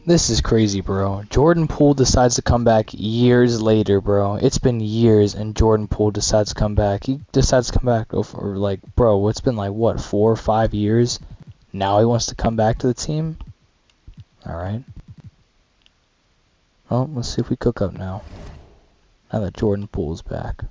This is crazy, bro. Jordan Poole decides to come back years later, bro. It's been years, and Jordan Poole decides to come back. He decides to come back over, like, bro, it's been like, what, 4 or 5 years? Now he wants to come back to the team? Alright. Well, let's see if we cook up now. Now that Jordan Poole's back.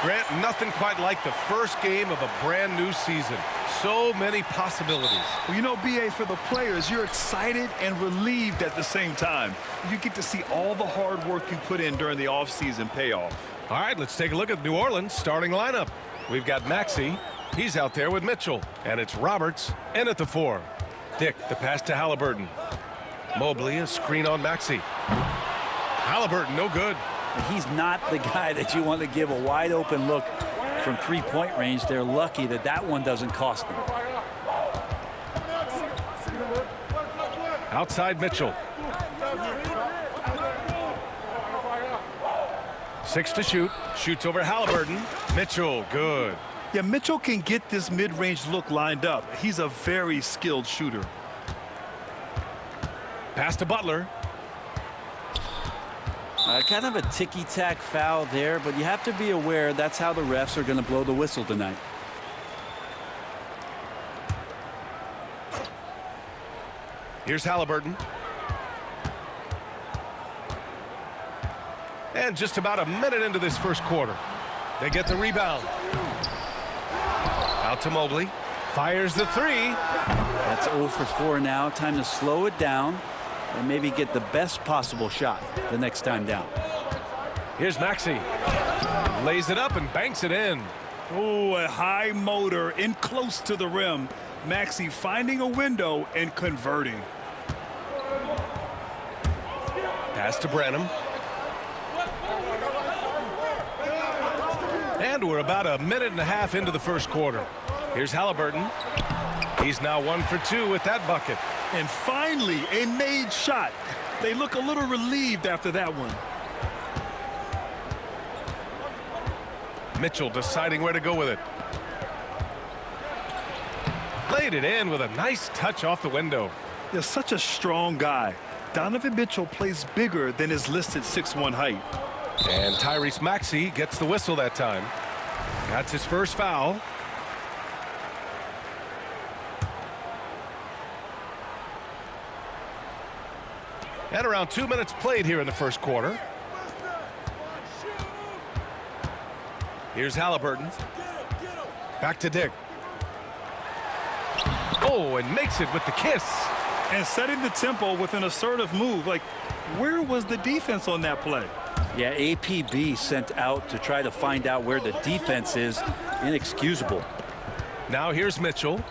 Grant, nothing quite like the first game of a brand new season. So many possibilities. Well, you know, B.A., for the players, you're excited and relieved at the same time. You get to see all the hard work you put in during the offseason pay off. All right, let's take a look at New Orleans' starting lineup. We've got Maxey. He's out there with Mitchell. And it's Roberts in at the 4. Dick, the pass to Halliburton. Mobley, a screen on Maxey. Halliburton, no good. He's not the guy that you want to give a wide open look from three-point range. They're lucky that that one doesn't cost them. Outside Mitchell. 6 to shoot. Shoots over Halliburton. Mitchell, good. Yeah, Mitchell can get this mid-range look lined up. He's a very skilled shooter. Pass to Butler. Kind of a ticky-tack foul there, but you have to be aware that's how the refs are going to blow the whistle tonight. Here's Halliburton. And just about a minute into this first quarter, they get the rebound. Out to Mobley. Fires the 3. That's 0 for 4 now. Time to slow it down and maybe get the best possible shot the next time down. Here's Maxey. Lays it up and banks it in. Oh, a high motor in close to the rim. Maxey finding a window and converting. Pass to Branham. And we're about a minute and a half into the first quarter. Here's Halliburton. He's now 1 for 2 with that bucket. And finally, a made shot. They look a little relieved after that one. Mitchell deciding where to go with it. Laid it in with a nice touch off the window. They're such a strong guy. Donovan Mitchell plays bigger than his listed 6'1" height. And Tyrese Maxey gets the whistle that time. That's his first foul. And around 2 minutes played here in the first quarter. Here's Halliburton. Back to Dick. Oh, and makes it with the kiss. And setting the tempo with an assertive move. Like, where was the defense on that play? Yeah, APB sent out to try to find out where the defense is. Inexcusable. Now here's Mitchell.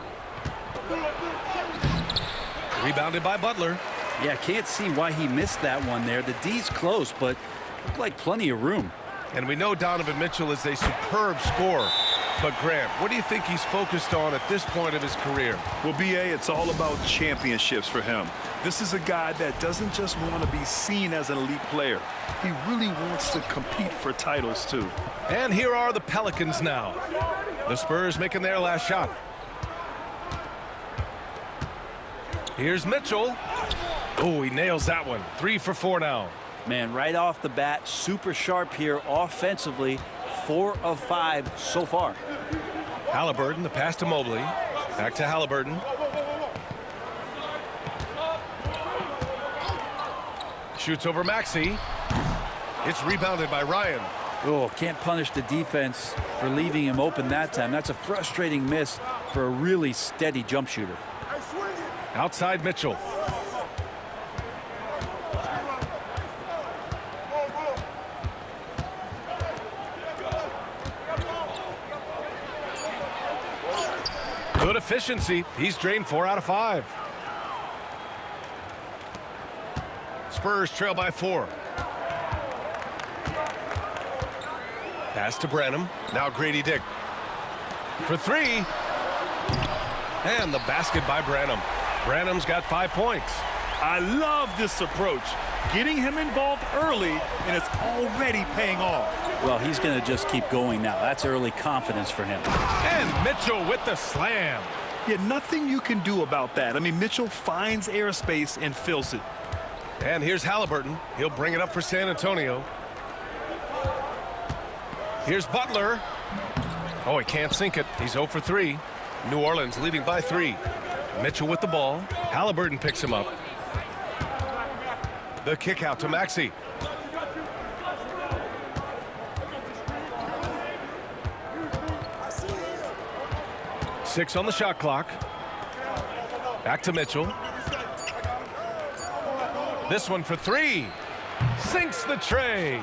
Rebounded by Butler. Yeah, can't see why he missed that one there. The D's close, but looked like plenty of room. And we know Donovan Mitchell is a superb scorer. But Grant, what do you think he's focused on at this point of his career? Well, B.A., it's all about championships for him. This is a guy that doesn't just want to be seen as an elite player. He really wants to compete for titles, too. And here are the Pelicans now. The Spurs making their last shot. Here's Mitchell. Oh, he nails that one. 3 for 4 now. Man, right off the bat, super sharp here offensively. 4 of 5 so far. Halliburton, the pass to Mobley. Back to Halliburton. Shoots over Maxey. It's rebounded by Ryan. Oh, can't punish the defense for leaving him open that time. That's a frustrating miss for a really steady jump shooter. Outside Mitchell. Good efficiency. He's drained 4 out of 5. Spurs trail by 4. Pass to Branham. Now Grady Dick. For 3. And the basket by Branham. Branham's got 5 points. I love this approach. Getting him involved early, and it's already paying off. Well, he's going to just keep going now. That's early confidence for him. And Mitchell with the slam. Yeah, nothing you can do about that. I mean, Mitchell finds airspace and fills it. And here's Halliburton. He'll bring it up for San Antonio. Here's Butler. Oh, he can't sink it. He's 0 for 3. New Orleans leading by 3. Mitchell with the ball. Halliburton picks him up. The kick out to Maxey. Six on the shot clock. Back to Mitchell. This one for 3. Sinks the tray.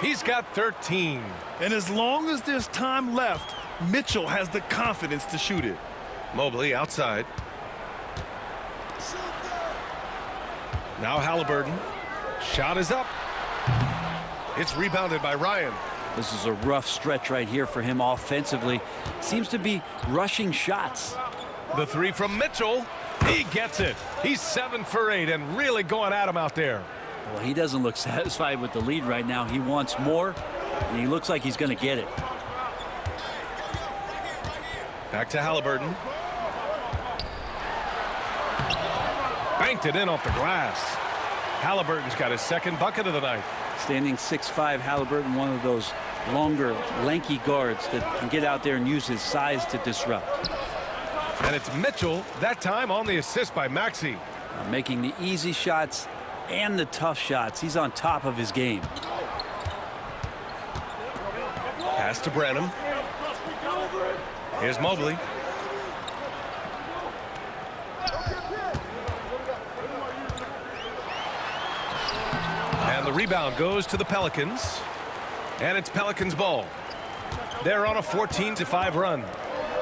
He's got 13. And as long as there's time left, Mitchell has the confidence to shoot it. Mobley outside. Now Halliburton. Shot is up. It's rebounded by Ryan. This is a rough stretch right here for him offensively. Seems to be rushing shots. The 3 from Mitchell. He gets it. He's 7 for 8 and really going at him out there. Well, he doesn't look satisfied with the lead right now. He wants more, and he looks like he's going to get it. Back to Halliburton. Banked it in off the glass. Halliburton's got his second bucket of the night. Standing 6'5", Halliburton, one of those longer, lanky guards that can get out there and use his size to disrupt. And it's Mitchell, that time on the assist by Maxey. Making the easy shots and the tough shots. He's on top of his game. Pass to Branham. Here's Mobley. And the rebound goes to the Pelicans. And it's Pelicans ball. They're on a 14-5 run.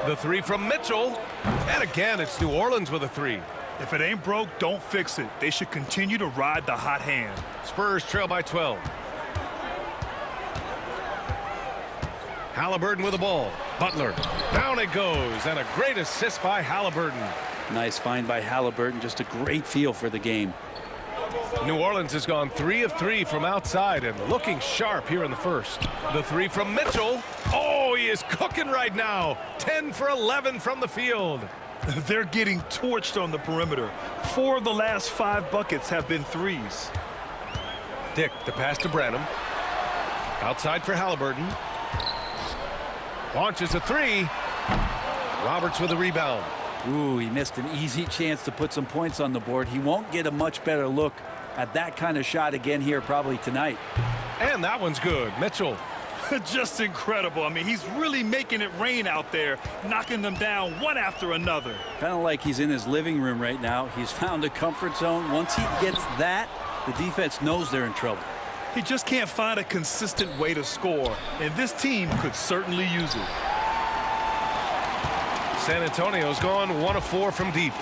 The 3 from Mitchell. And again, it's New Orleans with a 3. If it ain't broke, don't fix it. They should continue to ride the hot hand. Spurs trail by 12. Halliburton with the ball. Butler. Down it goes. And a great assist by Halliburton. Nice find by Halliburton. Just a great feel for the game. New Orleans has gone 3 of 3 from outside and looking sharp here in the first. The 3 from Mitchell. Oh, he is cooking right now. 10 for 11 from the field. They're getting torched on the perimeter. 4 of the last 5 buckets have been threes. Dick, the pass to Branham. Outside for Halliburton. Launches a 3. Roberts with a rebound. Ooh, he missed an easy chance to put some points on the board. He won't get a much better look at that kind of shot again here probably tonight. And that one's good. Mitchell. Just incredible. I mean, he's really making it rain out there, knocking them down one after another. Kind of like he's in his living room right now. He's found a comfort zone. Once he gets that, the defense knows they're in trouble. He just can't find a consistent way to score, and this team could certainly use it. San Antonio's gone 1 of 4 from deep.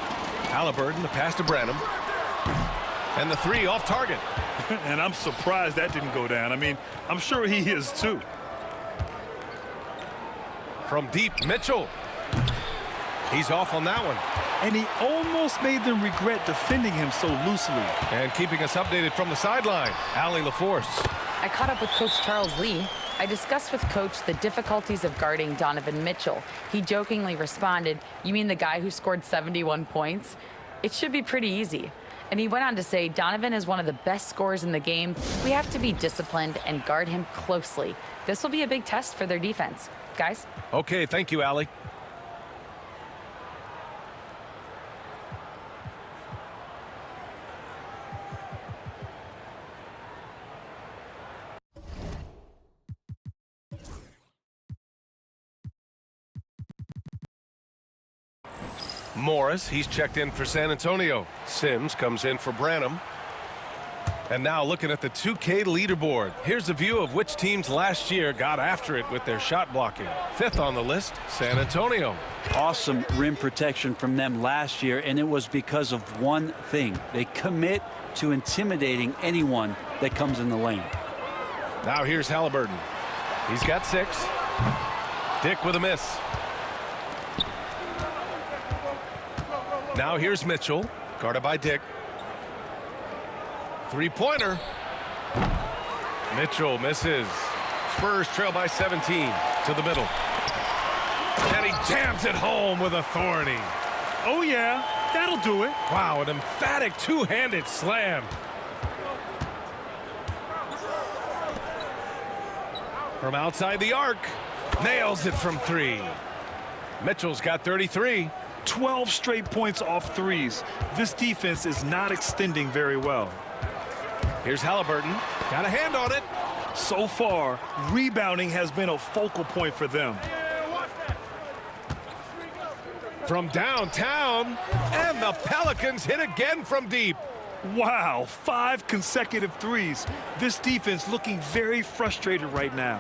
Halliburton, the pass to Branham. And the 3 off target. And I'm surprised that didn't go down. I mean, I'm sure he is too. From deep, Mitchell. He's off on that one. And he almost made them regret defending him so loosely. And keeping us updated from the sideline, Allie LaForce. I caught up with Coach Charles Lee. I discussed with Coach the difficulties of guarding Donovan Mitchell. He jokingly responded, "You mean the guy who scored 71 points? It should be pretty easy." And he went on to say, "Donovan is one of the best scorers in the game. We have to be disciplined and guard him closely. This will be a big test for their defense." Guys? Okay, thank you, Allie. Morris, he's checked in for San Antonio. Sims comes in for Branham. And now looking at the 2K leaderboard. Here's a view of which teams last year got after it with their shot blocking. 5th on the list, San Antonio. Awesome rim protection from them last year, and it was because of one thing. They commit to intimidating anyone that comes in the lane. Now here's Halliburton. He's got 6. Dick with a miss. Now here's Mitchell, guarded by Dick. Three-pointer. Mitchell misses. Spurs trail by 17 to the middle. And he jams it home with authority. Oh, yeah, that'll do it. Wow, an emphatic two-handed slam. From outside the arc, nails it from 3. Mitchell's got 33. 12 straight points off threes. This defense is not extending very well. Here's Halliburton. Got a hand on it. So far, rebounding has been a focal point for them. From downtown, and the Pelicans hit again from deep. Wow, 5 consecutive threes. This defense looking very frustrated right now.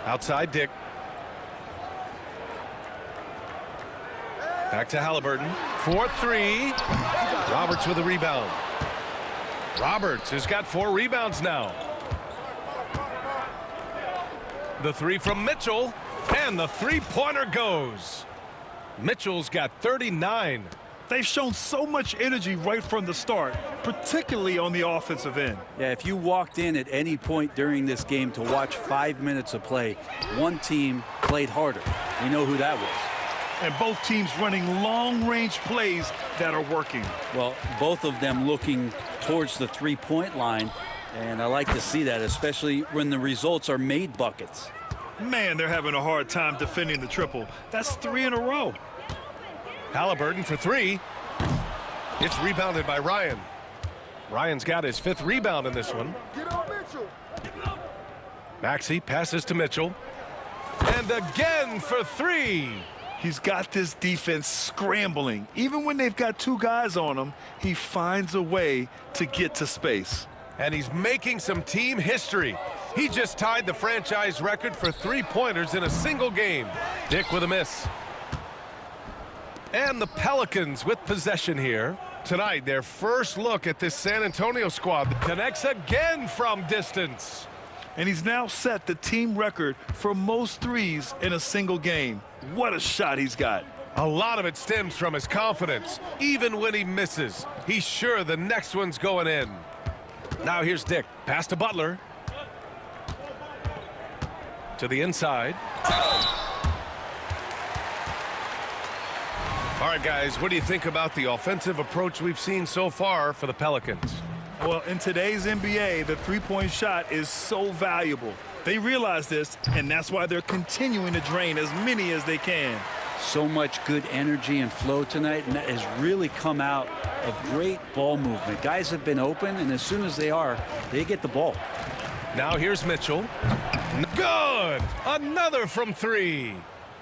Outside Dick. Back to Halliburton. 4-3. Roberts with a rebound. Roberts has got 4 rebounds now. The 3 from Mitchell, and the three-pointer goes. Mitchell's got 39. They've shown so much energy right from the start, particularly on the offensive end. Yeah, if you walked in at any point during this game to watch 5 minutes of play, one team played harder. We know who that was. And both teams running long-range plays that are working. Well, both of them looking towards the three-point line, and I like to see that, especially when the results are made buckets. Man, they're having a hard time defending the triple. That's 3 in a row. Halliburton for 3. It's rebounded by Ryan. Ryan's got his 5th rebound in this one. Maxey passes to Mitchell. And again for 3. He's got this defense scrambling. Even when they've got 2 guys on him, he finds a way to get to space. And he's making some team history. He just tied the franchise record for 3-pointers in a single game. Dick with a miss. And the Pelicans with possession here. Tonight, their first look at this San Antonio squad connects again from distance. And he's now set the team record for most threes in a single game. What a shot he's got. A lot of it stems from his confidence. Even when he misses, he's sure the next one's going in. Now here's Dick. Pass to Butler. To the inside. All right, guys, what do you think about the offensive approach we've seen so far for the Pelicans? Well, in today's NBA, the three-point shot is so valuable. They realize this, and that's why they're continuing to drain as many as they can. So much good energy and flow tonight, and that has really come out of great ball movement. Guys have been open, and as soon as they are, they get the ball. Now here's Mitchell. Good! Another from 3.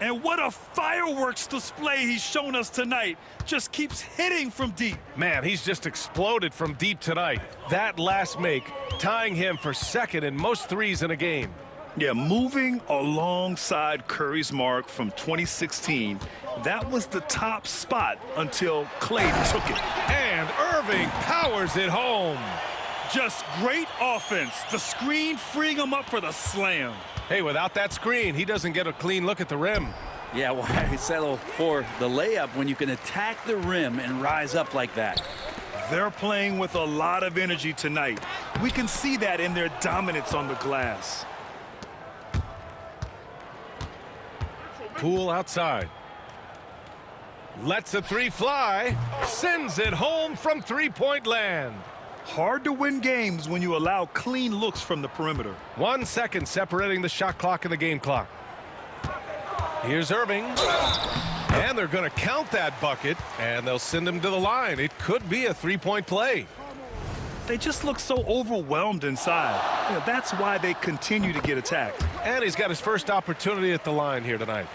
And what a fireworks display he's shown us tonight. Just keeps hitting from deep. Man, he's just exploded from deep tonight. That last make, tying him for 2nd in most threes in a game. Yeah, moving alongside Curry's mark from 2016, that was the top spot until Clay took it. And Irving powers it home. Just great offense. The screen freeing him up for the slam. Hey, without that screen, he doesn't get a clean look at the rim. Yeah, why settle for the layup when you can attack the rim and rise up like that? They're playing with a lot of energy tonight. We can see that in their dominance on the glass. Poole outside. Lets a 3 fly. Sends it home from three-point land. Hard to win games when you allow clean looks from the perimeter. 1 second separating the shot clock and the game clock. Here's Irving. And they're going to count that bucket, and they'll send him to the line. It could be a three-point play. They just look so overwhelmed inside. You know, that's why they continue to get attacked. And he's got his first opportunity at the line here tonight.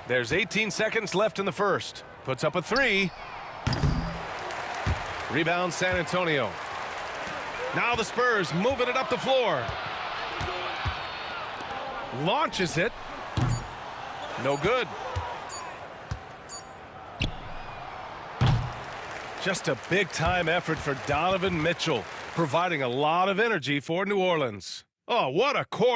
There's 18 seconds left in the first. Puts up a 3. Rebound San Antonio. Now the Spurs moving it up the floor. Launches it. No good. Just a big-time effort for Donovan Mitchell, providing a lot of energy for New Orleans. Oh, what a quarter.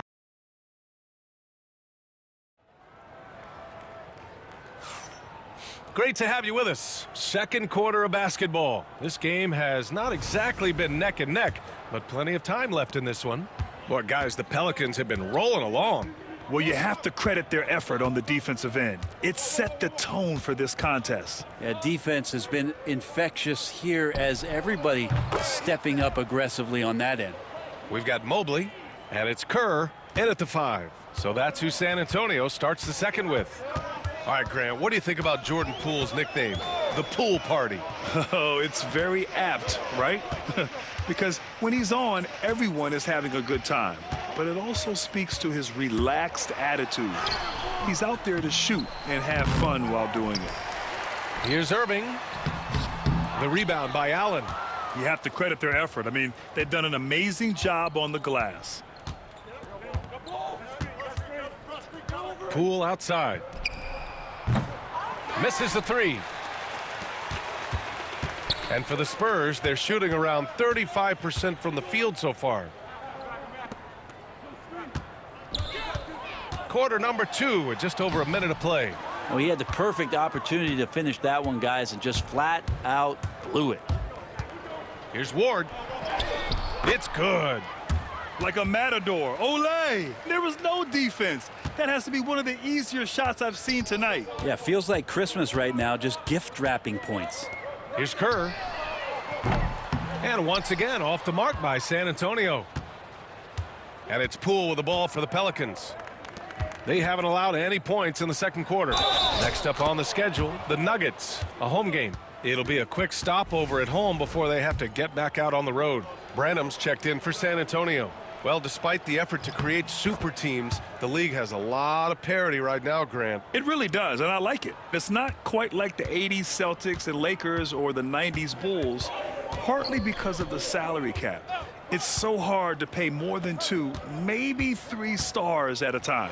Great to have you with us. Second quarter of basketball. This game has not exactly been neck and neck, but plenty of time left in this one. Boy, guys, the Pelicans have been rolling along. Well, you have to credit their effort on the defensive end. It set the tone for this contest. Yeah, defense has been infectious here as everybody stepping up aggressively on that end. We've got Mobley, and it's Kerr in at the 5. So that's who San Antonio starts the second with. All right, Grant, what do you think about Jordan Poole's nickname, the Pool Party? Oh, it's very apt, right? Because when he's on, everyone is having a good time. But it also speaks to his relaxed attitude. He's out there to shoot and have fun while doing it. Here's Irving. The rebound by Allen. You have to credit their effort. I mean, they've done an amazing job on the glass. Poole outside. Misses the 3. And for the Spurs, they're shooting around 35% from the field so far. Quarter number 2 with just over a minute of play. Well, he had the perfect opportunity to finish that one, guys, and just flat out blew it. Here's Ward. It's good. Like a matador. Olay! There was no defense. That has to be one of the easier shots I've seen tonight. Yeah, feels like Christmas right now, just gift wrapping points. Here's Kerr. And once again, off the mark by San Antonio. And it's Poole with the ball for the Pelicans. They haven't allowed any points in the second quarter. Next up on the schedule, the Nuggets, a home game. It'll be a quick stopover at home before they have to get back out on the road. Branham's checked in for San Antonio. Well, despite the effort to create super teams, the league has a lot of parity right now, Grant. It really does, and I like it. It's not quite like the 80s Celtics and Lakers or the 90s Bulls, partly because of the salary cap. It's so hard to pay more than 2, maybe 3 stars at a time.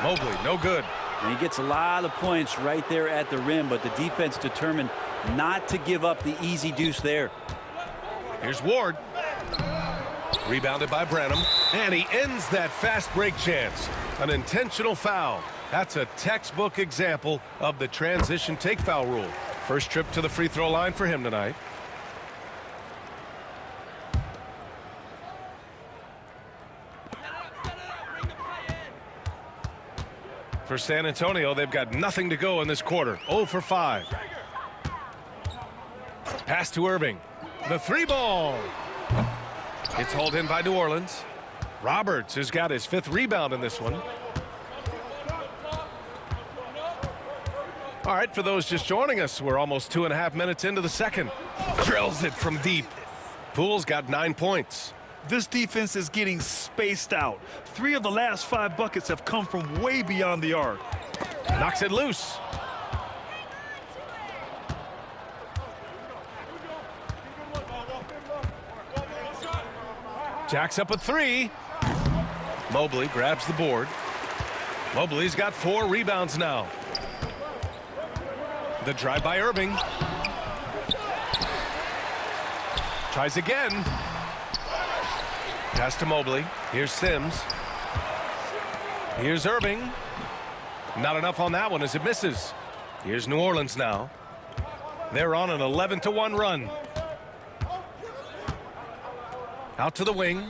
Mobley, no good. And he gets a lot of points right there at the rim, but the defense determined not to give up the easy deuce there. Here's Ward. Rebounded by Branham, and he ends that fast break chance. An intentional foul. That's a textbook example of the transition take foul rule. First trip to the free throw line for him tonight. For San Antonio, they've got nothing to go in this quarter. 0 for 5. Pass to Irving. The 3 ball. It's hauled in by New Orleans. Roberts has got his 5th rebound in this one. All right, for those just joining us, we're almost 2.5 minutes into the second. Drills it from deep. Poole's got 9 points. This defense is getting spaced out. 3 of the last 5 buckets have come from way beyond the arc. Knocks it loose. Jacks up a 3. Mobley grabs the board. Mobley's got 4 rebounds now. The drive by Irving. Tries again. Pass to Mobley. Here's Sims. Here's Irving. Not enough on that one as it misses. Here's New Orleans now. They're on an 11-1 run. Out to the wing.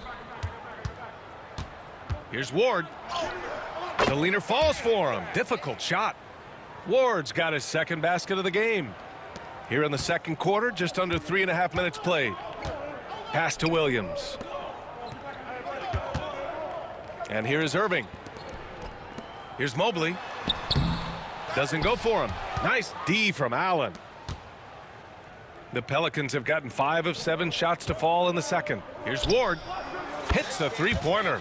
Here's Ward. The leaner falls for him. Difficult shot. Ward's got his 2nd basket of the game. Here in the second quarter, just under 3.5 minutes played. Pass to Williams. And here is Irving. Here's Mobley. Doesn't go for him. Nice D from Allen. The Pelicans have gotten 5 of 7 shots to fall in the second. Here's Ward. Hits the 3-pointer.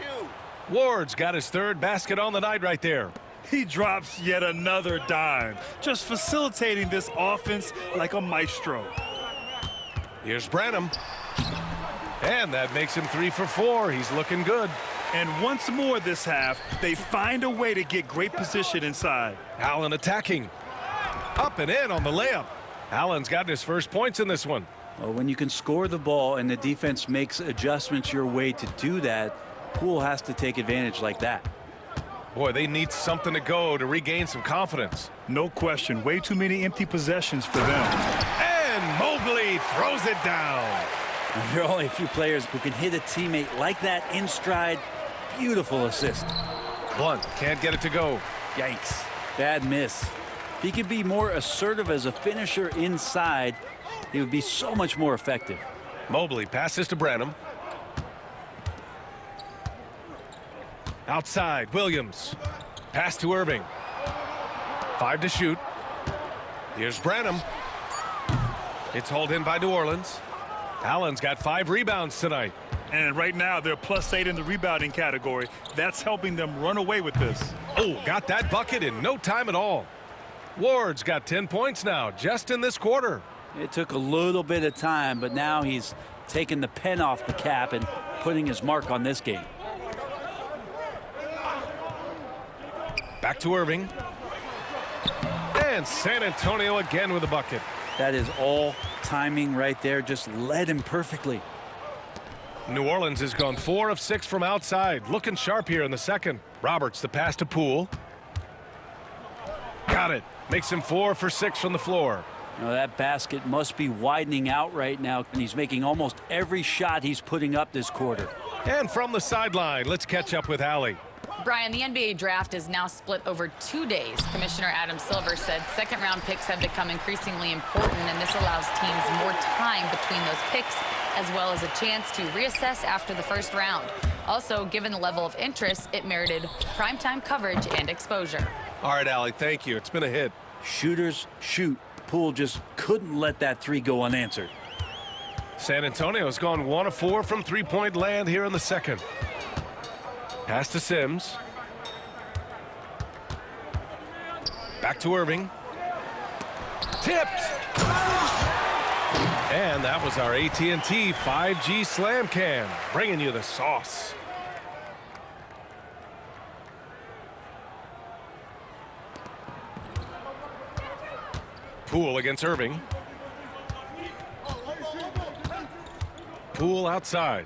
Ward's got his 3rd basket on the night right there. He drops yet another dime, just facilitating this offense like a maestro. Here's Branham. And that makes him 3 for 4. He's looking good. And once more this half, they find a way to get great position inside. Allen attacking. Up and in on the layup. Allen's gotten his first points in this one. Well, when you can score the ball and the defense makes adjustments your way to do that, Poole has to take advantage like that. Boy, they need something to go to regain some confidence. No question, way too many empty possessions for them. And Mobley throws it down. There are only a few players who can hit a teammate like that in stride. Beautiful assist. Blunt can't get it to go. Yikes. Bad miss. If he could be more assertive as a finisher inside, he would be so much more effective. Mobley passes to Branham. Outside, Williams. Pass to Irving. 5 to shoot. Here's Branham. It's hauled in by New Orleans. Allen's got 5 rebounds tonight. And right now, they're +8 in the rebounding category. That's helping them run away with this. Oh, got that bucket in no time at all. Ward's got 10 points now, just in this quarter. It took a little bit of time, but now he's taking the pen off the cap and putting his mark on this game. Back to Irving. And San Antonio again with a bucket. That is all timing right there. Just led him perfectly. New Orleans has gone 4 of 6 from outside. Looking sharp here in the second. Roberts, the pass to Poole. Got it. Makes him 4 for 6 from the floor. Now that basket must be widening out right now, and he's making almost every shot he's putting up this quarter. And from the sideline, let's catch up with Allie. Brian, the NBA draft is now split over 2 days. Commissioner Adam Silver said second-round picks have become increasingly important, and this allows teams more time between those picks, as well as a chance to reassess after the first round. Also, given the level of interest, it merited primetime coverage and exposure. All right, Allie, thank you. It's been a hit. Shooters shoot. Poole just couldn't let that 3 go unanswered. San Antonio's gone 1 of 4 from three-point land here in the second. Pass to Sims. Back to Irving. Tipped. And that was our AT&T 5G Slam Cam, bringing you the sauce. Poole against Irving. Poole outside.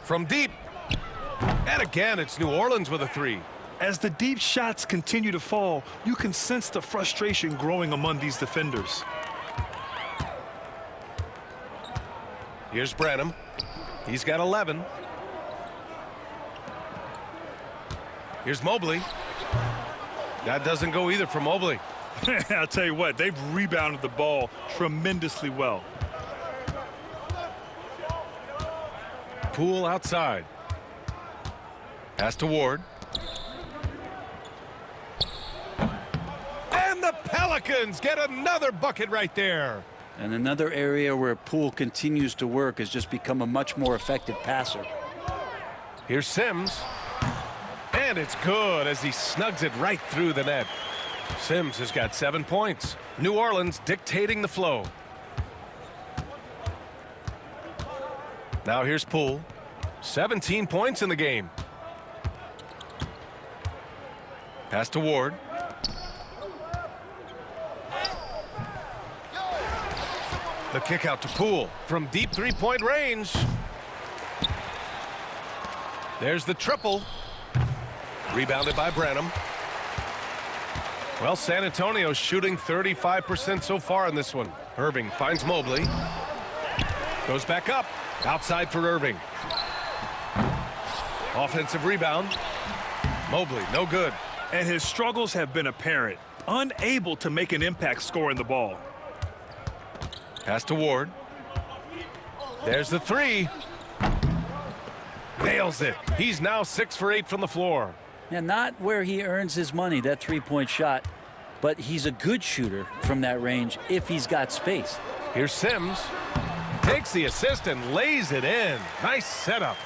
From deep. And again, it's New Orleans with a 3. As the deep shots continue to fall, you can sense the frustration growing among these defenders. Here's Branham. He's got 11. Here's Mobley. That doesn't go either for Mobley. I'll tell you what, they've rebounded the ball tremendously well. Poole outside. Pass to Ward. And the Pelicans get another bucket right there. And another area where Poole continues to work has just become a much more effective passer. Here's Sims. And it's good as he snugs it right through the net. Sims has got 7 points. New Orleans dictating the flow. Now here's Poole. 17 points in the game. Pass to Ward. The kick out to Poole from deep three-point range. There's the triple. Rebounded by Branham. Well, San Antonio's shooting 35% so far in this one. Irving finds Mobley. Goes back up. Outside for Irving. Offensive rebound. Mobley, no good. And his struggles have been apparent. Unable to make an impact scoring the ball. Pass to Ward. There's the 3. Nails it. He's now 6 for 8 from the floor. And not where he earns his money, that three-point shot, but he's a good shooter from that range if he's got space. Here's Sims. Takes the assist and lays it in. Nice setup.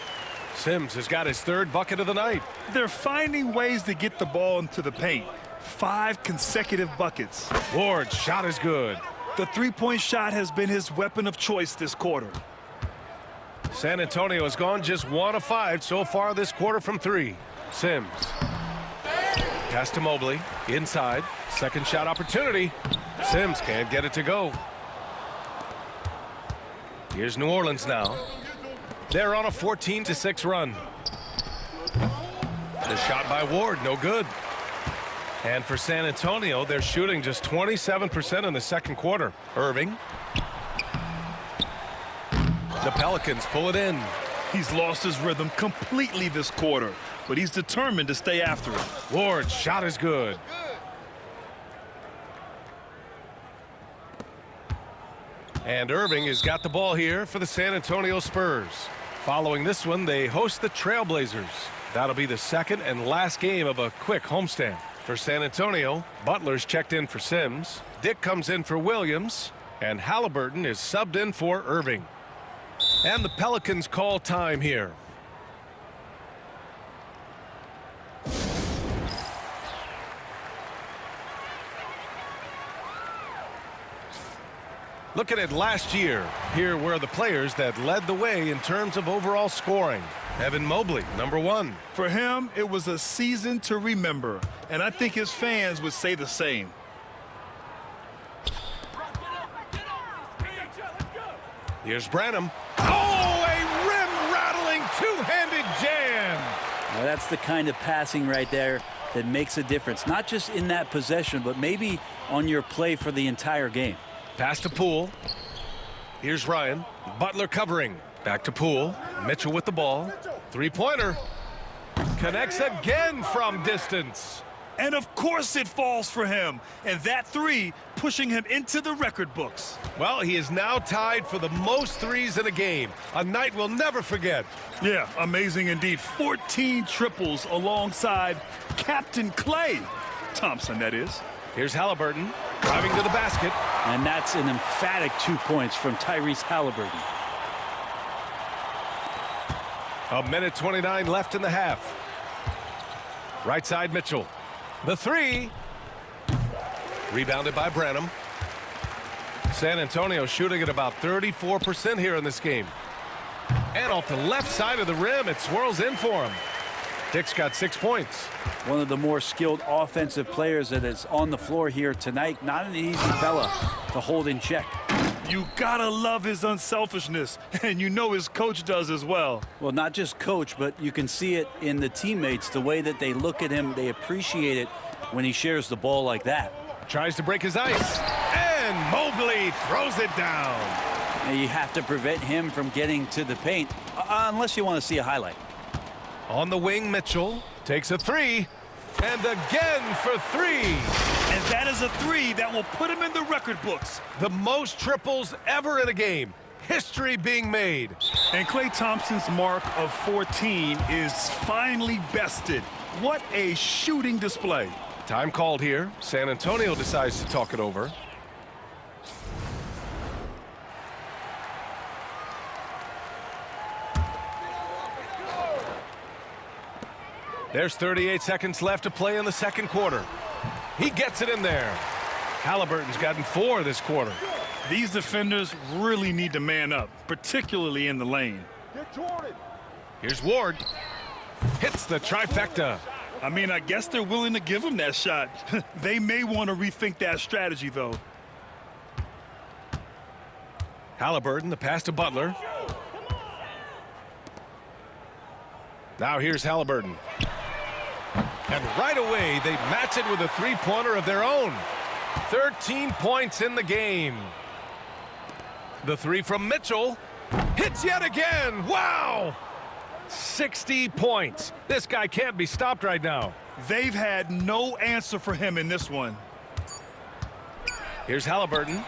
Sims has got his third bucket of the night. They're finding ways to get the ball into the paint. 5 consecutive buckets. Ward's shot is good. The three-point shot has been his weapon of choice this quarter. San Antonio has gone just 1 of 5 so far this quarter from 3. Sims. Pass to Mobley. Inside. Second shot opportunity. Sims can't get it to go. Here's New Orleans now. They're on a 14-6 run. The shot by Ward, no good. And for San Antonio, they're shooting just 27% in the second quarter. Irving. The Pelicans pull it in. He's lost his rhythm completely this quarter, but he's determined to stay after it. Ward's shot is good. And Irving has got the ball here for the San Antonio Spurs. Following this one, they host the Trailblazers. That'll be the second and last game of a quick homestand. For San Antonio, Butler's checked in for Sims. Dick comes in for Williams. And Halliburton is subbed in for Irving. And the Pelicans call time here. Looking at last year, here were the players that led the way in terms of overall scoring. Evan Mobley, number 1. For him, it was a season to remember, and I think his fans would say the same. Here's Branham. Oh, a rim-rattling two-handed jam. Now that's the kind of passing right there that makes a difference, not just in that possession, but maybe on your play for the entire game. Pass to Poole. Here's Ryan. Butler covering. Back to Poole. Mitchell with the ball. Three-pointer. Connects again from distance. And of course it falls for him. And that 3 pushing him into the record books. Well, he is now tied for the most threes in a game. A night we'll never forget. Yeah, amazing indeed. 14 triples alongside Captain Klay Thompson, that is. Here's Halliburton driving to the basket. And that's an emphatic 2 points from Tyrese Halliburton. A minute 29 left in the half. Right side Mitchell. The 3. Rebounded by Branham. San Antonio shooting at about 34% here in this game. And off the left side of the rim, it swirls in for him. Dick's got 6 points. One of the more skilled offensive players that is on the floor here tonight. Not an easy fella to hold in check. You gotta love his unselfishness, and you know his coach does as well. Well, not just coach, but you can see it in the teammates, the way that they look at him. They appreciate it when he shares the ball like that. Tries to break his ice. And Mobley throws it down. And you have to prevent him from getting to the paint, unless you want to see a highlight. On the wing, Mitchell takes a 3. And again for 3. And that is a 3 that will put him in the record books. The most triples ever in a game. History being made. And Klay Thompson's mark of 14 is finally bested. What a shooting display. Time called here. San Antonio decides to talk it over. There's 38 seconds left to play in the second quarter. He gets it in there. Halliburton's gotten 4 this quarter. These defenders really need to man up, particularly in the lane. Here's Ward. Hits the trifecta. I mean, I guess they're willing to give him that shot. They may want to rethink that strategy, though. Halliburton, the pass to Butler. Now here's Halliburton. And right away, they match it with a three-pointer of their own. 13 points in the game. The 3 from Mitchell. Hits yet again. Wow! 60 points. This guy can't be stopped right now. They've had no answer for him in this one. Here's Halliburton.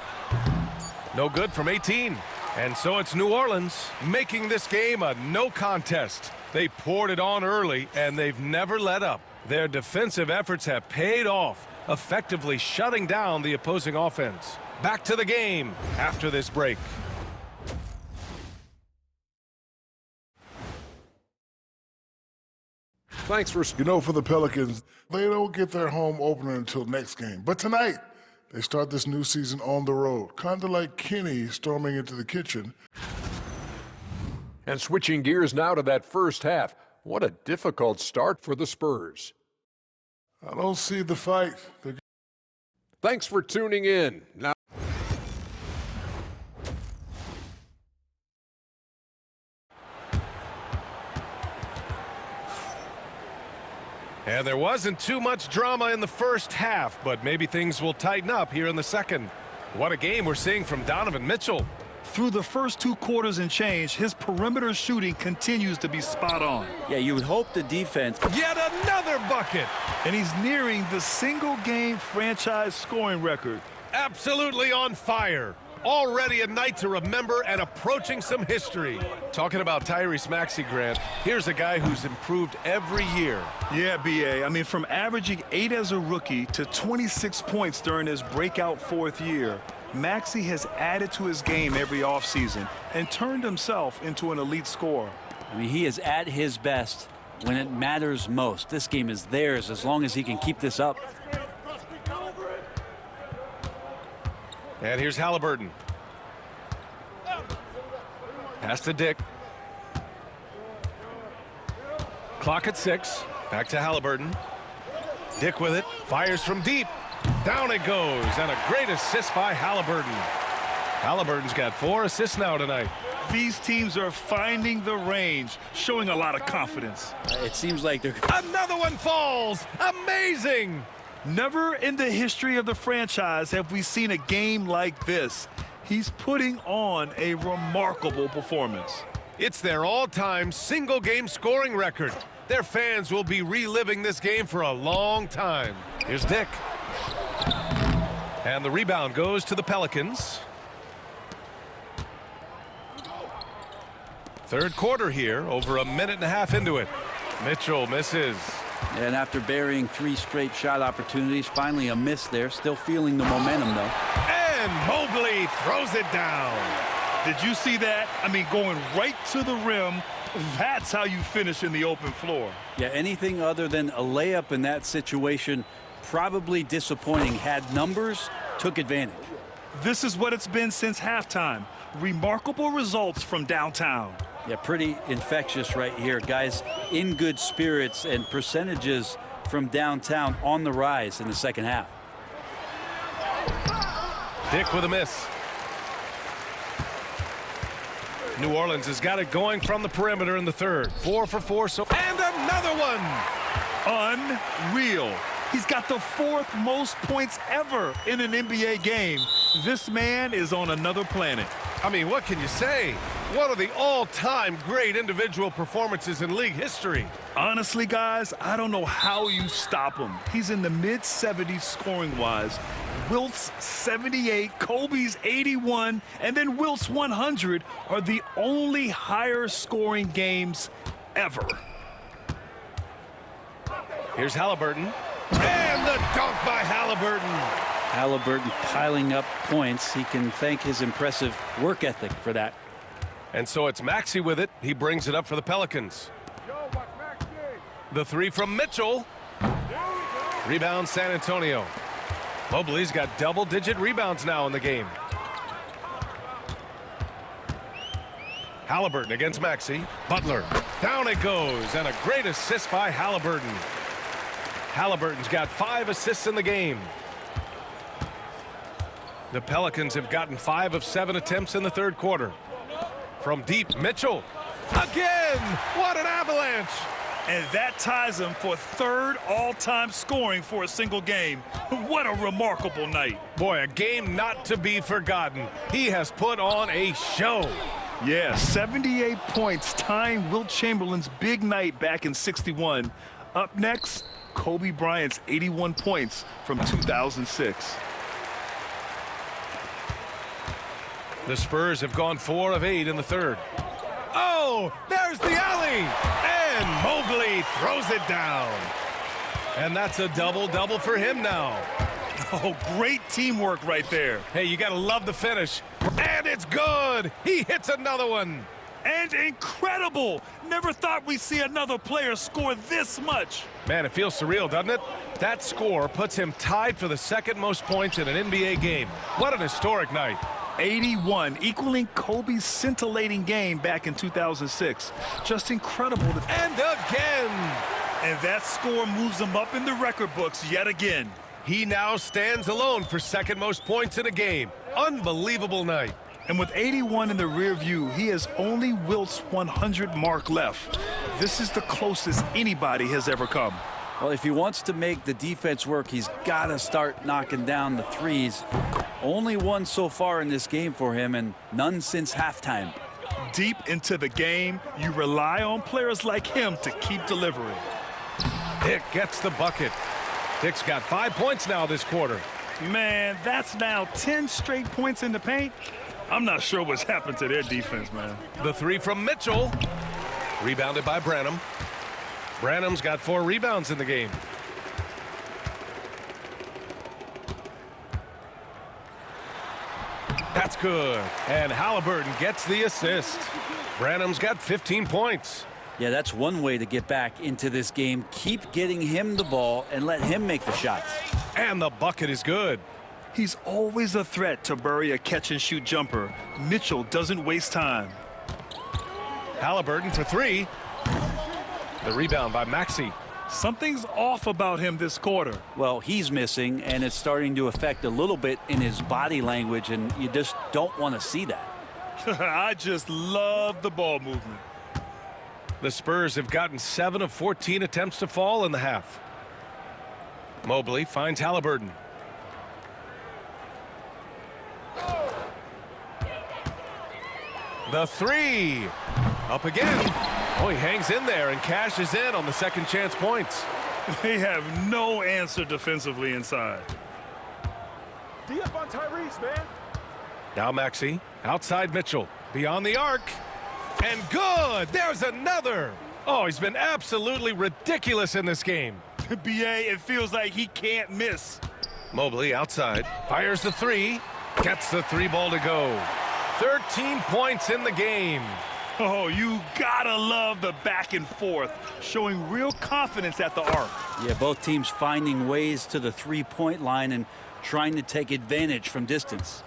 No good from 18. And so it's New Orleans making this game a no contest. They poured it on early, and they've never let up. Their defensive efforts have paid off, effectively shutting down the opposing offense. Back to the game after this break. Thanks for... You know, for the Pelicans, they don't get their home opener until next game. But tonight, they start this new season on the road, kind of like Kenny storming into the kitchen. And switching gears now to that first half. What a difficult start for the Spurs. I don't see the fight. Thanks for tuning in. Now, and there wasn't too much drama in the first half, but maybe things will tighten up here in the second. What a game we're seeing from Donovan Mitchell. Through the first 2 quarters and change, his perimeter shooting continues to be spot on. Yeah, you would hope the defense. Yet another bucket. And he's nearing the single-game franchise scoring record. Absolutely on fire. Already a night to remember and approaching some history. Talking about Tyrese Maxey, Grant, here's a guy who's improved every year. Yeah, B.A. I mean, from averaging 8 as a rookie to 26 points during his breakout 4th year, Maxey has added to his game every offseason and turned himself into an elite scorer. I mean, he is at his best when it matters most. This game is theirs as long as he can keep this up. And here's Halliburton. Pass to Dick. Clock at 6. Back to Halliburton. Dick with it. Fires from deep. Down it goes. And a great assist by Halliburton. Halliburton's got 4 assists now tonight. These teams are finding the range, showing a lot of confidence. It seems like they're... Another one falls. Amazing. Never in the history of the franchise have we seen a game like this. He's putting on a remarkable performance. It's their all-time single-game scoring record. Their fans will be reliving this game for a long time. Here's Dick. And the rebound goes to the Pelicans. Third quarter here, over a minute and a half into it. Mitchell misses. And after burying 3 straight shot opportunities, finally a miss there. Still feeling the momentum, though. And Mobley throws it down. Did you see that? I mean, going right to the rim. That's how you finish in the open floor. Yeah, anything other than a layup in that situation, probably disappointing. Had numbers, took advantage. This is what it's been since halftime. Remarkable results from downtown. Yeah, pretty infectious right here. Guys in good spirits, and percentages from downtown on the rise in the second half. Dick with a miss. New Orleans has got it going from the perimeter in the third. 4 for 4, and another one. Unreal. He's got the 4th most points ever in an NBA game. This man is on another planet. I mean, what can you say? One of the all-time great individual performances in league history. Honestly, guys, I don't know how you stop him. He's in the mid-70s scoring-wise. Wilt's 78, Kobe's 81, and then Wilt's 100 are the only higher-scoring games ever. Here's Halliburton. And the dunk by Halliburton. Halliburton piling up points. He can thank his impressive work ethic for that. And so it's Maxey with it. He brings it up for the Pelicans. The 3 from Mitchell. Rebound San Antonio. Mobley's got double-digit rebounds now in the game. Halliburton against Maxey. Butler. Down it goes. And a great assist by Halliburton. Halliburton's got 5 assists in the game. The Pelicans have gotten 5 of 7 attempts in the third quarter. From deep, Mitchell. Again! What an avalanche! And that ties him for 3rd all-time scoring for a single game. What a remarkable night. Boy, a game not to be forgotten. He has put on a show. Yeah, 78 points, tying Wilt Chamberlain's big night back in '61. Up next, Kobe Bryant's 81 points from 2006. The Spurs have gone 4 of 8 in the third. Oh, there's the alley! And Mobley throws it down. And that's a double-double for him now. Oh, great teamwork right there. Hey, you got to love the finish. And it's good! He hits another one. And incredible! Never thought we'd see another player score this much. Man, it feels surreal, doesn't it? That score puts him tied for the second most points in an NBA game. What an historic night. 81, equaling Kobe's scintillating game back in 2006. Just incredible. And again! And that score moves him up in the record books yet again. He now stands alone for second most points in a game. Unbelievable night. And with 81 in the rear view, he has only Wilt's 100 mark left. This is the closest anybody has ever come. Well, if he wants to make the defense work, he's got to start knocking down the threes. Only one so far in this game for him, and none since halftime. Deep into the game, you rely on players like him to keep delivering. Dick gets the bucket. Dick's got 5 points now this quarter. Man, that's now 10 straight points in the paint. I'm not sure what's happened to their defense, man. The three from Mitchell. Rebounded by Branham. Branham's got 4 rebounds in the game. That's good. And Halliburton gets the assist. Branham's got 15 points. Yeah, that's one way to get back into this game. Keep getting him the ball and let him make the shots. And the bucket is good. He's always a threat to bury a catch-and-shoot jumper. Mitchell doesn't waste time. Halliburton for 3. The rebound by Maxey. Something's off about him this quarter. Well, he's missing, and it's starting to affect a little bit in his body language, and you just don't want to see that. I just love the ball movement. The Spurs have gotten 7 of 14 attempts to fall in the half. Mobley finds Halliburton. The 3. Up again. Oh, he hangs in there and cashes in on the second chance points. They have no answer defensively inside. D up on Tyrese, man. Now Maxey, outside Mitchell, beyond the arc. And good! There's another! Oh, he's been absolutely ridiculous in this game. BA, it feels like he can't miss. Mobley outside, fires the 3, gets the 3 ball to go. 13 points in the game. Oh, you gotta love the back and forth, showing real confidence at the arc. Yeah, both teams finding ways to the three-point line and trying to take advantage from distance.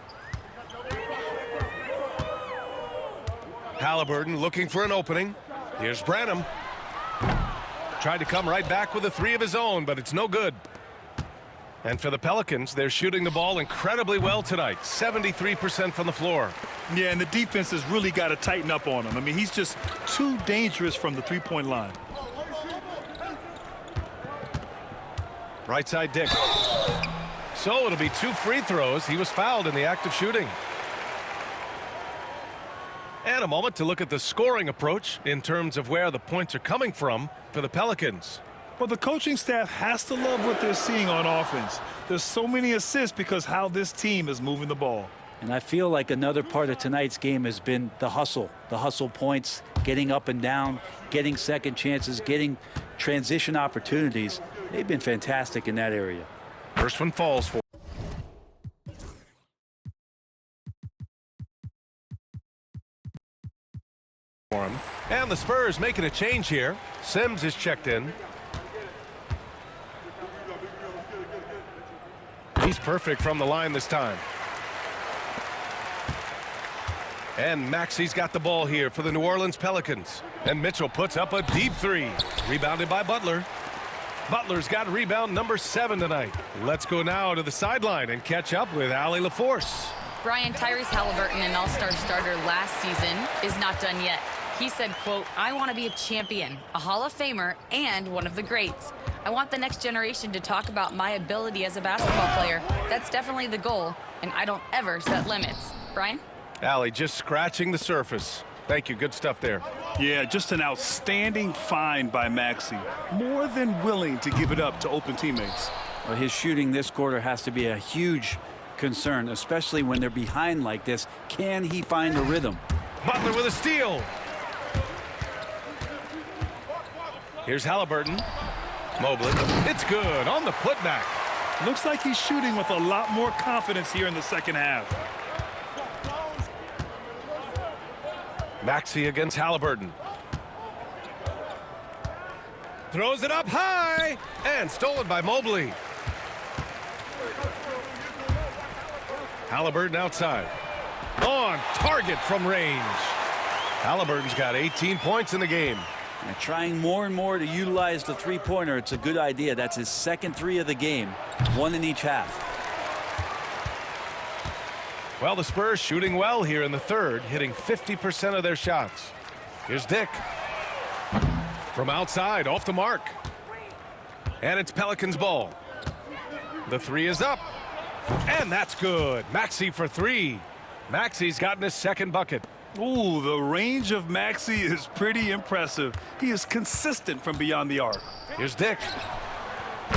Halliburton looking for an opening. Here's Branham. Tried to come right back with a 3 of his own, but it's no good. And for the Pelicans, they're shooting the ball incredibly well tonight. 73% from the floor. Yeah, and the defense has really got to tighten up on him. I mean, he's just too dangerous from the three-point line. Right side Dick. So it'll be 2 free throws. He was fouled in the act of shooting. And a moment to look at the scoring approach in terms of where the points are coming from for the Pelicans. Well, the coaching staff has to love what they're seeing on offense. There's so many assists because how this team is moving the ball. And I feel like another part of tonight's game has been the hustle points, getting up and down, getting second chances, getting transition opportunities. They've been fantastic in that area. First one falls for him. And the Spurs making a change here. Sims is checked in. He's perfect from the line this time. And Maxey's got the ball here for the New Orleans Pelicans. And Mitchell puts up a deep 3. Rebounded by Butler. Butler's got rebound number 7 tonight. Let's go now to the sideline and catch up with Allie LaForce. Brian, Tyrese Halliburton, an all-star starter last season, is not done yet. He said, quote, "I want to be a champion, a Hall of Famer, and one of the greats. I want the next generation to talk about my ability as a basketball player. That's definitely the goal, and I don't ever set limits." Brian? Allie just scratching the surface. Thank you. Good stuff there. Yeah, just an outstanding find by Maxey. More than willing to give it up to open teammates. Well, his shooting this quarter has to be a huge concern, especially when they're behind like this. Can he find a rhythm? Butler with a steal. Here's Halliburton. Mobley. It's good on the putback. Looks like he's shooting with a lot more confidence here in the second half. Maxey against Halliburton. Throws it up high and stolen by Mobley. Halliburton outside. On target from range. Halliburton's got 18 points in the game. And trying more and more to utilize the three-pointer. It's a good idea. That's his second three of the game. One in each half. Well, the Spurs shooting well here in the third, hitting 50% of their shots. Here's Dick. From outside, off the mark. And it's Pelicans ball. The three is up. And that's good. Maxey for three. Maxey's gotten his second bucket. Ooh, the range of Maxey is pretty impressive. He is consistent from beyond the arc. Here's Dick.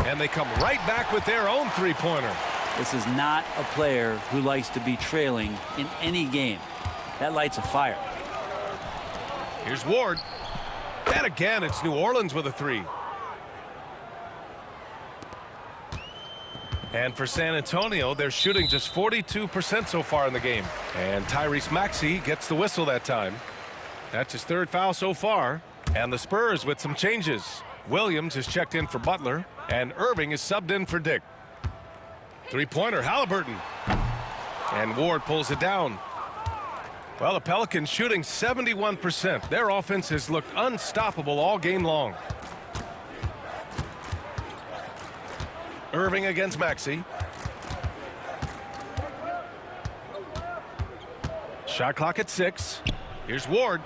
And they come right back with their own three-pointer. This is not a player who likes to be trailing in any game. That lights a fire. Here's Ward. And again, it's New Orleans with a three. And for San Antonio, they're shooting just 42% so far in the game. And Tyrese Maxey gets the whistle that time. That's his third foul so far. And the Spurs with some changes. Williams is checked in for Butler, and Irving is subbed in for Dick. Three-pointer, Halliburton. And Ward pulls it down. Well, the Pelicans shooting 71%. Their offense has looked unstoppable all game long. Irving against Maxey. Shot clock at 6. Here's Ward.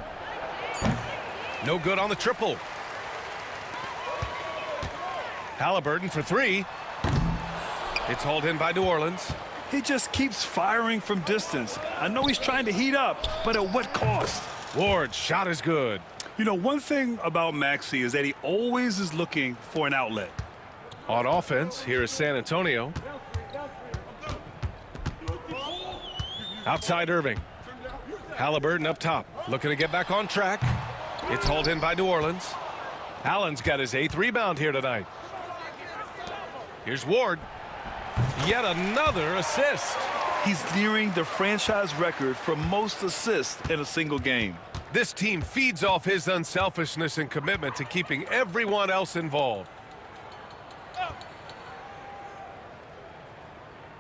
No good on the triple. Halliburton for three. It's hauled in by New Orleans. He just keeps firing from distance. I know he's trying to heat up, but at what cost? Ward's shot is good. You know, one thing about Maxey is that he always is looking for an outlet. On offense, here is San Antonio. Outside Irving. Halliburton up top, looking to get back on track. It's hauled in by New Orleans. Allen's got his 8th rebound here tonight. Here's Ward. Yet another assist. He's nearing the franchise record for most assists in a single game. This team feeds off his unselfishness and commitment to keeping everyone else involved.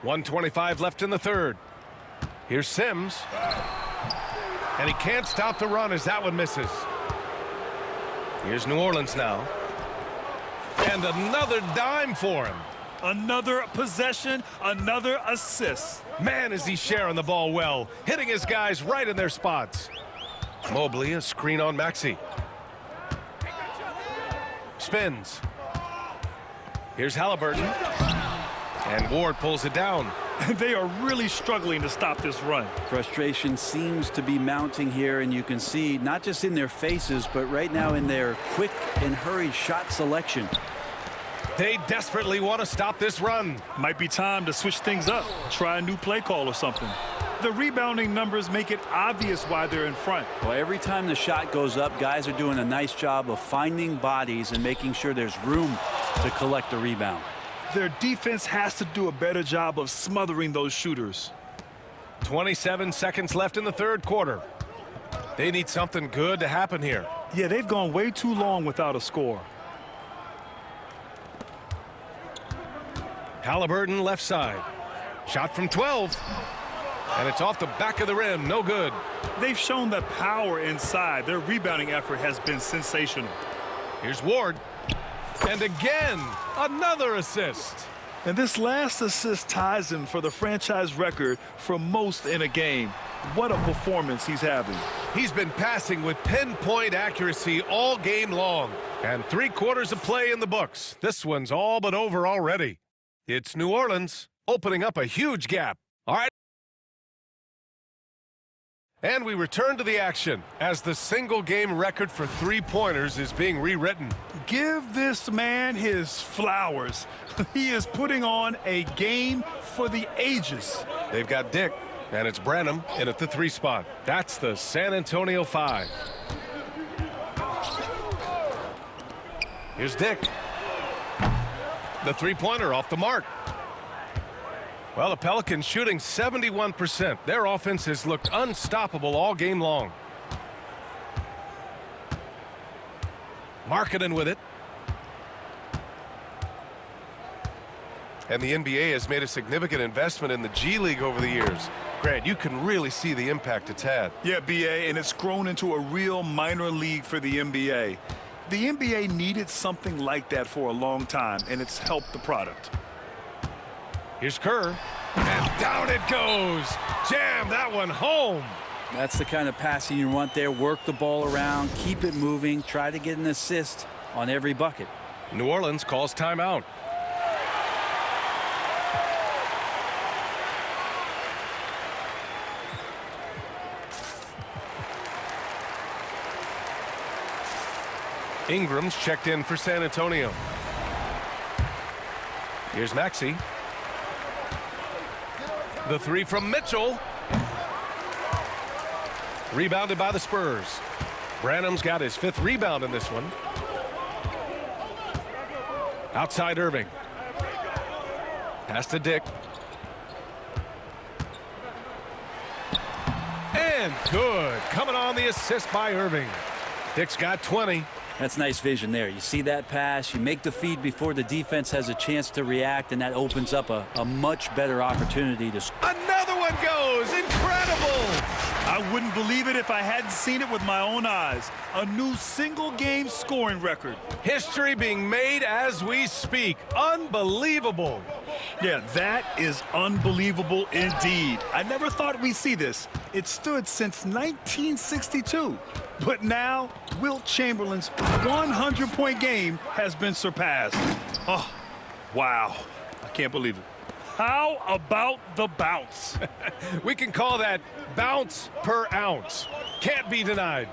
1:25 left in the third. Here's Sims. And he can't stop the run as that one misses. Here's New Orleans now. And another dime for him. Another possession, another assist. Man, is he sharing the ball well, hitting his guys right in their spots. Mobley, a screen on Maxey. Spins. Here's Halliburton. And Ward pulls it down. They are really struggling to stop this run. Frustration seems to be mounting here, and you can see not just in their faces, but right now in their quick and hurried shot selection. They desperately want to stop this run. Might be time to switch things up, try a new play call or something. The rebounding numbers make it obvious why they're in front. Well, every time the shot goes up, guys are doing a nice job of finding bodies and making sure there's room to collect the rebound. Their defense has to do a better job of smothering those shooters. 27 seconds left in the third quarter. They need something good to happen here. Yeah, they've gone way too long without a score. Halliburton left side. Shot from 12. And it's off the back of the rim. No good. They've shown the power inside. Their rebounding effort has been sensational. Here's Ward. And again, another assist. And this last assist ties him for the franchise record for most in a game. What a performance he's having. He's been passing with pinpoint accuracy all game long. And 3 quarters of play in the books. This one's all but over already. It's New Orleans opening up a huge gap. All right. And we return to the action as the single-game record for three-pointers is being rewritten. Give this man his flowers. He is putting on a game for the ages. They've got Dick, and it's Branham in at the 3 spot. That's the San Antonio 5. Here's Dick. The three-pointer off the mark. Well, the Pelicans shooting 71%. Their offense has looked unstoppable all game long. Markkanen with it. And the NBA has made a significant investment in the G League over the years. Grant, you can really see the impact it's had. Yeah, BA, and it's grown into a real minor league for the NBA. The NBA needed something like that for a long time, and it's helped the product. Here's Kerr, and down it goes. Jam that one home. That's the kind of passing you want there. Work the ball around, keep it moving, try to get an assist on every bucket. New Orleans calls timeout. Ingram's checked in for San Antonio. Here's Maxey. The three from Mitchell. Rebounded by the Spurs. Branham's got his 5th rebound in this one. Outside Irving. Pass to Dick. And good. Coming on the assist by Irving. Dick's got 20. That's nice vision there. You see that pass, you make the feed before the defense has a chance to react, and that opens up a much better opportunity to score. Another one goes. Incredible. I wouldn't believe it if I hadn't seen it with my own eyes. A new single-game scoring record. History being made as we speak. Unbelievable. Yeah, that is unbelievable indeed. I never thought we'd see this. It stood since 1962. But now, Wilt Chamberlain's 100-point game has been surpassed. Oh, wow. I can't believe it. How about the bounce? We can call that bounce per ounce. Can't be denied.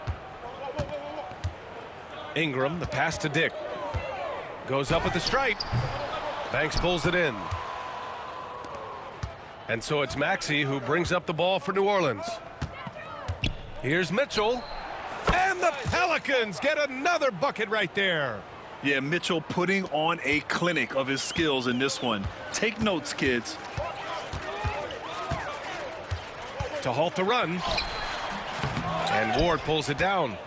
Ingram, the pass to Dick. Goes up at the stripe. Banks pulls it in. And so it's Maxey who brings up the ball for New Orleans. Here's Mitchell. And the Pelicans get another bucket right there. Yeah, Mitchell putting on a clinic of his skills in this one. Take notes, kids. To halt the run. And Ward pulls it down.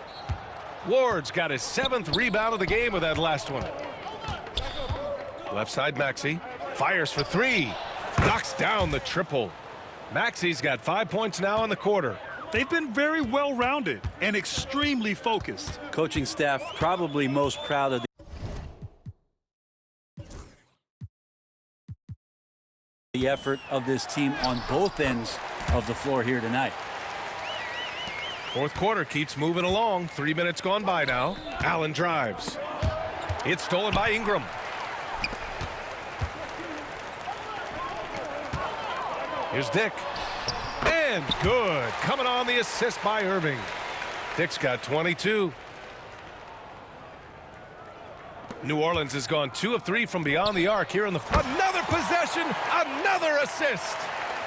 Ward's got his 7th rebound of the game with that last one. Left side Maxey. Fires for 3. Knocks down the triple. Maxey's got 5 points now in the quarter. They've been very well-rounded and extremely focused. Coaching staff probably most proud of the effort of this team on both ends of the floor here tonight. 4th quarter keeps moving along. 3 minutes gone by now. Allen drives. It's stolen by Ingram. Here's Dick. And good. Coming on the assist by Irving. Dick's got 22. New Orleans has gone 2 of 3 from beyond the arc here in the... Another possession, another assist.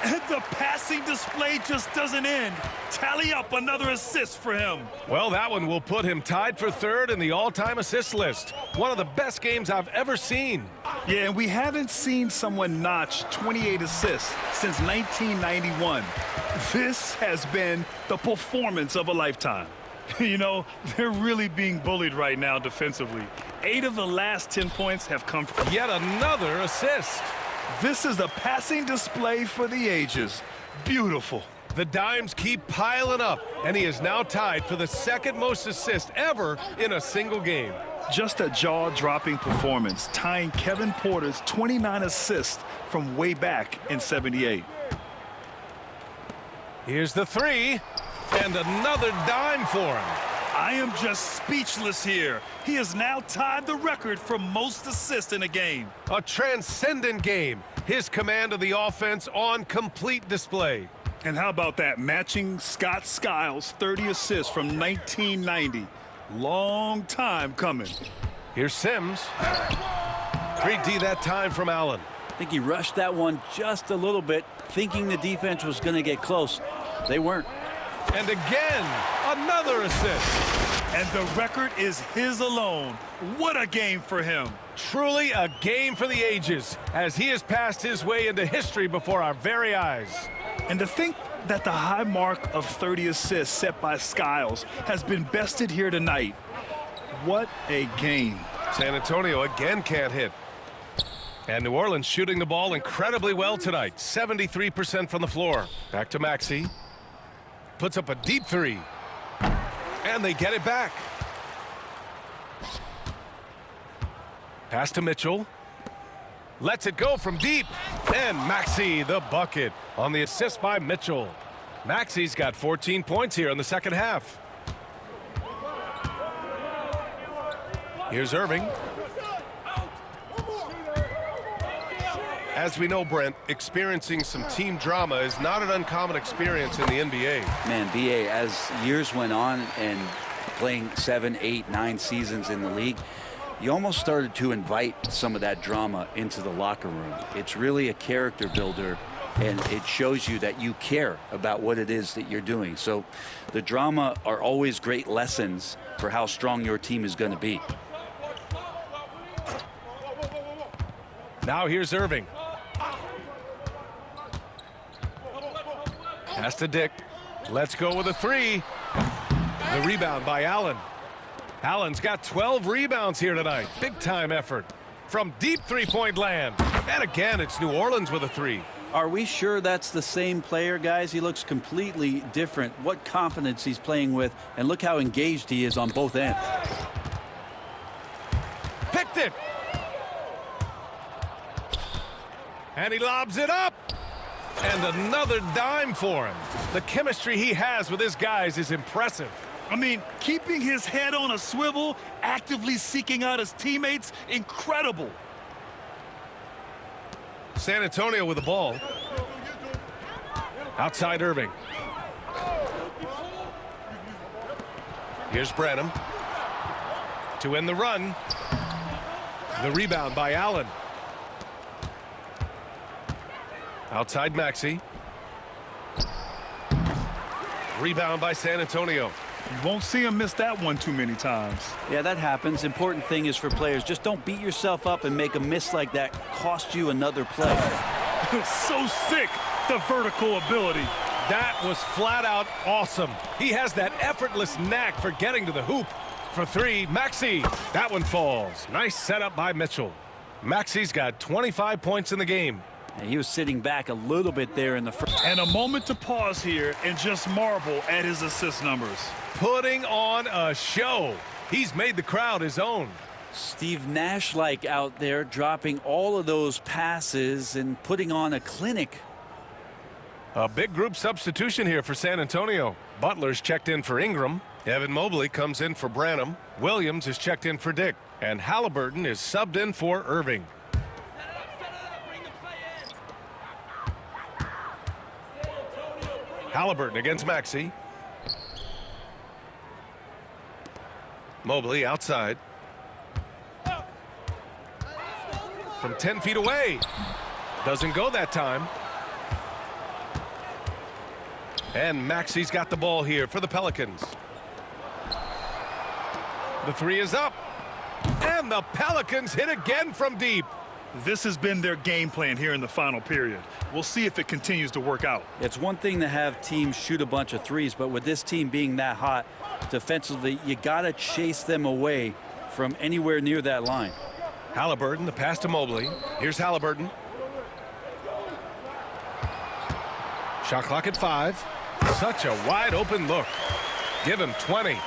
And the passing display just doesn't end. Tally up another assist for him. Well, that one will put him tied for 3rd in the all-time assist list. One of the best games I've ever seen. Yeah, and we haven't seen someone notch 28 assists since 1991. This has been the performance of a lifetime. You know, they're really being bullied right now defensively. 8 of the last 10 points have come from... Yet another assist. This is a passing display for the ages. Beautiful. The dimes keep piling up, and he is now tied for the 2nd most assists ever in a single game. Just a jaw-dropping performance, tying Kevin Porter's 29 assists from way back in '78. Here's the 3, and another dime for him. I am just speechless here. He has now tied the record for most assists in a game. A transcendent game. His command of the offense on complete display. And how about that matching Scott Skiles' 30 assists from 1990? Long time coming. Here's Sims. Great D that time from Allen. I think he rushed that one just a little bit, thinking the defense was going to get close. They weren't. And again, another assist. And the record is his alone. What a game for him. Truly a game for the ages, as he has passed his way into history before our very eyes. And to think that the high mark of 30 assists set by Skiles has been bested here tonight. What a game. San Antonio again can't hit. And New Orleans shooting the ball incredibly well tonight. 73% from the floor. Back to Maxey. Puts up a deep three. And they get it back. Pass to Mitchell. Lets it go from deep. And Maxey the bucket on the assist by Mitchell. Maxey's got 14 points here in the second half. Here's Irving. As we know, Brent, experiencing some team drama is not an uncommon experience in the NBA. Man, BA, as years went on and playing 7, 8, 9 seasons in the league, you almost started to invite some of that drama into the locker room. It's really a character builder, and it shows you that you care about what it is that you're doing. So the drama are always great lessons for how strong your team is going to be. Now here's Irving. Pass to Dick. Let's go with a three. The rebound by Allen. Allen's got 12 rebounds here tonight. Big time effort from deep three-point land. And again, it's New Orleans with a three. Are we sure that's the same player, guys? He looks completely different. What confidence he's playing with, and look how engaged he is on both ends. Picked it. And he lobs it up. And another dime for him. The chemistry he has with his guys is impressive. I mean, keeping his head on a swivel, actively seeking out his teammates, incredible. San Antonio with the ball. Outside Irving. Here's Branham. To end the run. The rebound by Allen. Outside Maxey. Rebound by San Antonio. You won't see him miss that one too many times. Yeah, that happens. Important thing is for players, just don't beat yourself up and make a miss like that cost you another play. So sick, the vertical ability. That was flat out awesome. He has that effortless knack for getting to the hoop. For three, Maxey. That one falls. Nice setup by Mitchell. Maxey's got 25 points in the game. And he was sitting back a little bit there in the first. And a moment to pause here and just marvel at his assist numbers. Putting on a show. He's made the crowd his own. Steve Nash-like out there, dropping all of those passes and putting on a clinic. A big group substitution here for San Antonio. Butler's checked in for Ingram. Evan Mobley comes in for Branham. Williams is checked in for Dick. And Halliburton is subbed in for Irving. Halliburton against Maxey. Mobley outside. From 10 feet away. Doesn't go that time. And Maxey's got the ball here for the Pelicans. The three is up. And the Pelicans hit again from deep. This has been their game plan here in the final period. We'll see if it continues to work out. It's one thing to have teams shoot a bunch of threes, but with this team being that hot defensively, you got to chase them away from anywhere near that line. Halliburton, the pass to Mobley. Here's Halliburton. Shot clock at 5. Such a wide open look. Give him 20.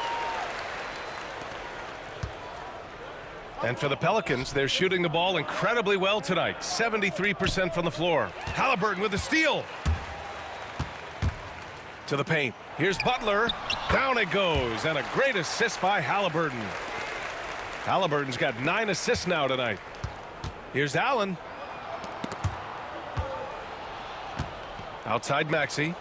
And for the Pelicans, they're shooting the ball incredibly well tonight. 73% from the floor. Halliburton with the steal. To the paint. Here's Butler. Down it goes. And a great assist by Halliburton. Halliburton's got 9 assists now tonight. Here's Allen. Outside Maxey.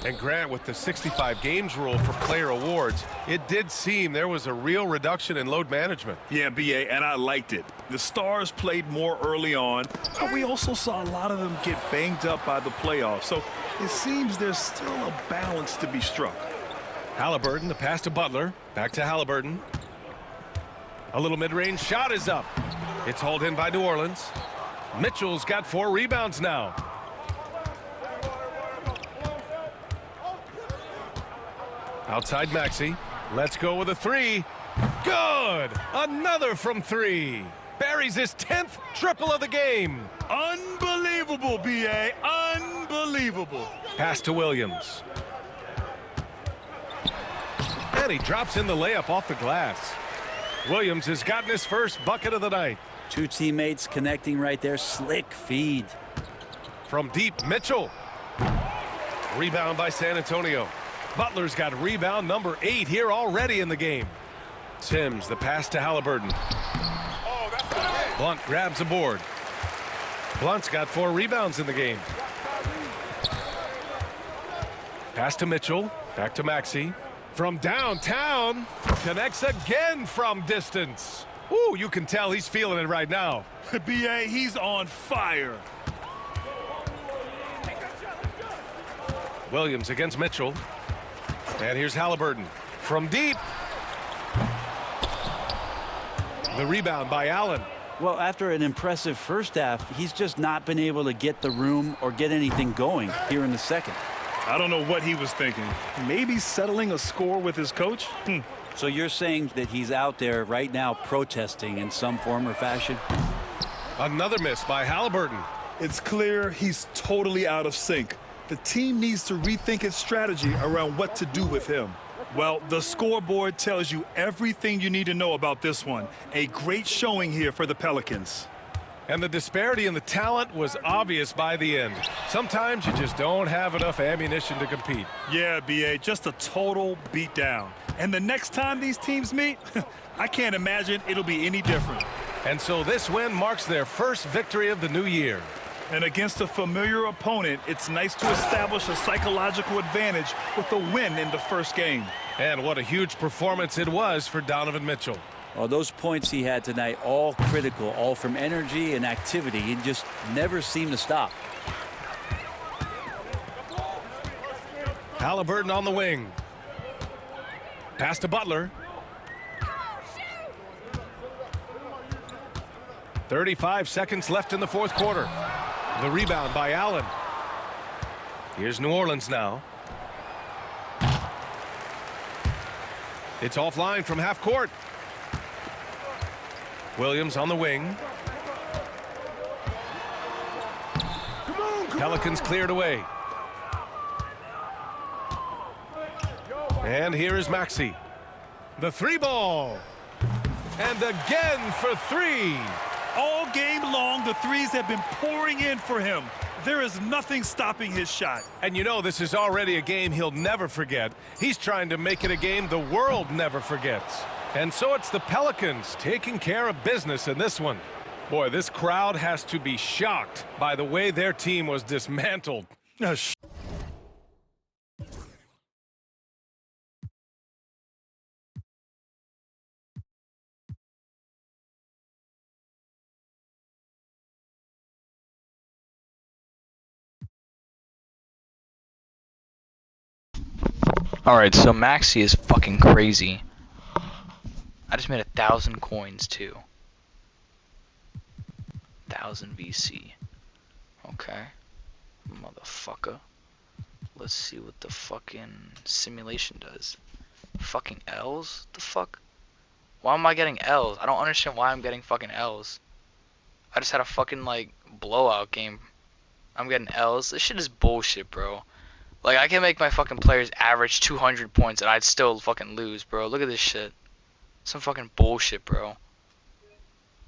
And Grant, with the 65 games rule for player awards, it did seem there was a real reduction in load management. Yeah, BA, and I liked it. The stars played more early on, but we also saw a lot of them get banged up by the playoffs. So it seems there's still a balance to be struck. Halliburton, the pass to Butler. Back to Halliburton. A little mid-range shot is up. It's hauled in by New Orleans. Mitchell's got 4 rebounds now. Outside Maxey. Let's go with a three. Good! Another from three. Buries his 10th triple of the game. Unbelievable, B.A. Unbelievable. Pass to Williams. And he drops in the layup off the glass. Williams has gotten his first bucket of the night. Two teammates connecting right there. Slick feed. From deep, Mitchell. Rebound by San Antonio. Butler's got rebound number 8 here already in the game. Sims, the pass to Halliburton. Blunt grabs a board. Blunt's got 4 rebounds in the game. Pass to Mitchell. Back to Maxey. From downtown. Connects again from distance. Ooh, you can tell he's feeling it right now. B.A., he's on fire. Williams against Mitchell. And here's Halliburton. From deep. The rebound by Allen. Well, after an impressive first half, he's just not been able to get the room or get anything going here in the second. I don't know what he was thinking. Maybe settling a score with his coach? So you're saying that he's out there right now protesting in some form or fashion? Another miss by Halliburton. It's clear he's totally out of sync. The team needs to rethink its strategy around what to do with him. Well, the scoreboard tells you everything you need to know about this one. A great showing here for the Pelicans. And the disparity in the talent was obvious by the end. Sometimes you just don't have enough ammunition to compete. Yeah, B.A., just a total beatdown. And the next time these teams meet, I can't imagine it'll be any different. And so this win marks their first victory of the new year. And against a familiar opponent, it's nice to establish a psychological advantage with a win in the first game. And what a huge performance it was for Donovan Mitchell. Well, those points he had tonight, all critical, all from energy and activity. He just never seemed to stop. Halliburton on the wing. Pass to Butler. 35 seconds left in the fourth quarter. The rebound by Allen. Here's New Orleans now. It's offline from half court. Williams on the wing. Pelicans cleared away. And here is Maxey. The three ball. And again for three. All game long, the threes have been pouring in for him. There is nothing stopping his shot. And you know this is already a game he'll never forget. He's trying to make it a game the world never forgets. And so it's the Pelicans taking care of business in this one. Boy, this crowd has to be shocked by the way their team was dismantled. Alright, so Maxey is fucking crazy. I just made 1,000 coins too. 1,000 VC. Okay. Motherfucker. Let's see what the fucking simulation does. Fucking L's? The fuck? Why am I getting L's? I don't understand why I'm getting fucking L's. I just had a fucking like blowout game. I'm getting L's. This shit is bullshit, bro. Like, I can make my fucking players average 200 points and I'd still fucking lose, bro. Look at this shit. Some fucking bullshit, bro.